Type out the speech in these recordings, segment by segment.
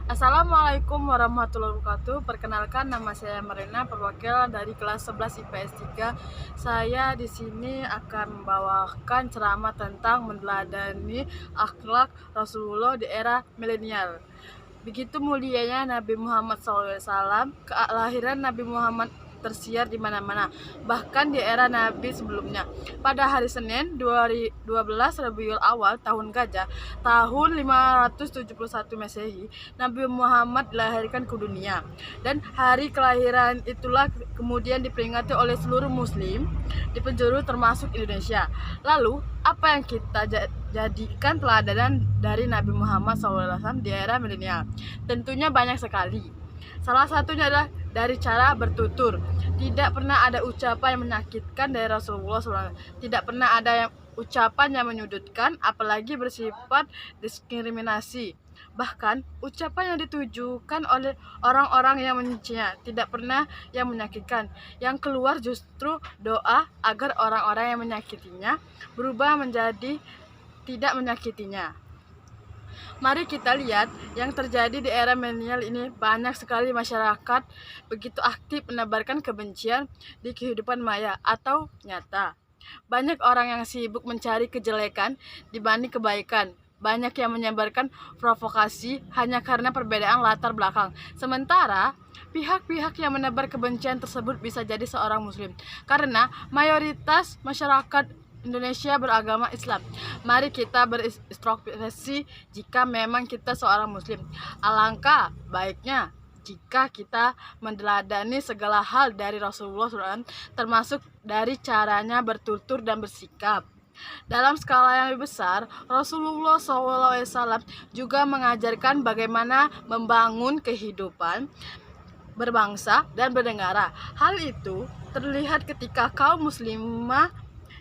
Assalamualaikum warahmatullahi wabarakatuh. Perkenalkan, nama saya Marina, perwakilan dari kelas 11 IPS 3. Saya di sini akan membawakan ceramah tentang meneladani akhlak Rasulullah di era milenial. Begitu mulianya Nabi Muhammad SAW, kelahiran Nabi Muhammad tersiar di mana-mana, bahkan di era Nabi sebelumnya. Pada hari Senin 12 Rabiul Awal tahun Gajah, tahun 571 Masehi, Nabi Muhammad dilahirkan ke dunia. Dan hari kelahiran itulah kemudian diperingati oleh seluruh muslim di penjuru termasuk Indonesia. Lalu, apa yang kita jadikan teladanan dari Nabi Muhammad SAW di era milenial? Tentunya banyak sekali. Salah satunya adalah dari cara bertutur. Tidak pernah ada ucapan yang menyakitkan dari Rasulullah SAW. Tidak pernah ada ucapan yang menyudutkan, apalagi bersifat diskriminasi. Bahkan ucapan yang ditujukan oleh orang-orang yang membencinya tidak pernah yang menyakitkan. Yang keluar justru doa agar orang-orang yang menyakitinya berubah menjadi tidak menyakitinya. Mari kita lihat yang terjadi di era milenial ini. Banyak sekali masyarakat begitu aktif menebarkan kebencian di kehidupan maya atau nyata. Banyak orang yang sibuk mencari kejelekan dibanding kebaikan. Banyak yang menyebarkan provokasi hanya karena perbedaan latar belakang. Sementara pihak-pihak yang menebar kebencian tersebut bisa jadi seorang muslim, karena mayoritas masyarakat Indonesia beragama Islam. Mari kita berintrospeksi jika memang kita seorang muslim. Alangkah baiknya jika kita meneladani segala hal dari Rasulullah SAW, termasuk dari caranya bertutur dan bersikap. Dalam skala yang lebih besar, Rasulullah SAW juga mengajarkan bagaimana membangun kehidupan berbangsa dan bernegara. Hal itu terlihat ketika kaum muslimah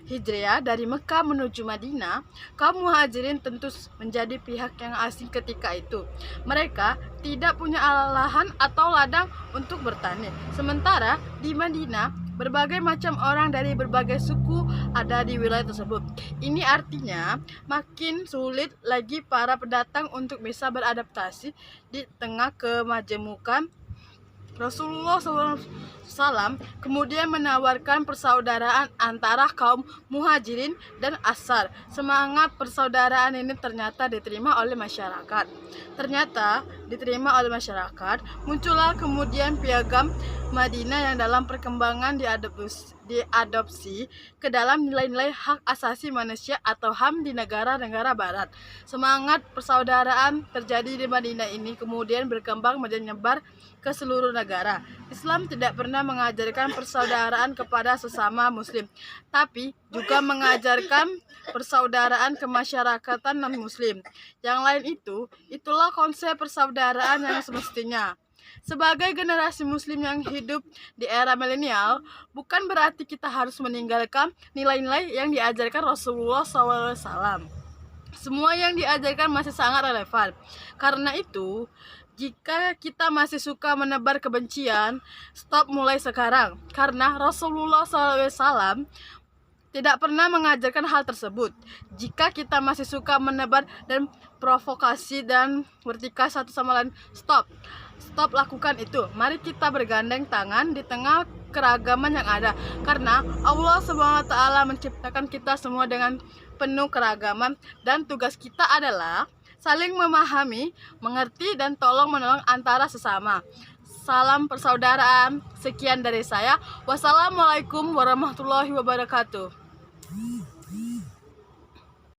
hijriah dari Mekah menuju Madinah. Kaum muhajirin tentu menjadi pihak yang asing ketika itu. Mereka tidak punya lahan atau ladang untuk bertani. Sementara di Madinah, berbagai macam orang dari berbagai suku ada di wilayah tersebut. Ini artinya makin sulit lagi para pendatang untuk bisa beradaptasi di tengah kemajemukan. Rasulullah SAW kemudian menawarkan persaudaraan antara kaum muhajirin dan ansar. Semangat persaudaraan ini ternyata diterima oleh masyarakat. Muncullah kemudian piagam Madinah yang dalam perkembangan diadopsi ke dalam nilai-nilai hak asasi manusia atau HAM di negara-negara barat. Semangat persaudaraan terjadi di Madinah ini kemudian berkembang menyebar ke seluruh negara. Islam tidak pernah mengajarkan persaudaraan kepada sesama muslim, tapi juga mengajarkan persaudaraan ke masyarakatan non-muslim. Yang lain itulah konsep persaudaraan yang semestinya. Sebagai generasi muslim yang hidup di era milenial, bukan berarti kita harus meninggalkan nilai-nilai yang diajarkan Rasulullah SAW. Semua yang diajarkan masih sangat relevan. Karena itu, jika kita masih suka menebar kebencian, stop mulai sekarang. Karena Rasulullah SAW tidak pernah mengajarkan hal tersebut. Jika kita masih suka menebar dan provokasi dan bertikai satu sama lain, stop lakukan itu. Mari kita bergandeng tangan di tengah keragaman yang ada, karena Allah SWT menciptakan kita semua dengan penuh keragaman, dan tugas kita adalah saling memahami, mengerti, dan tolong menolong antara sesama. Salam persaudaraan. Sekian dari saya. Wassalamualaikum warahmatullahi wabarakatuh.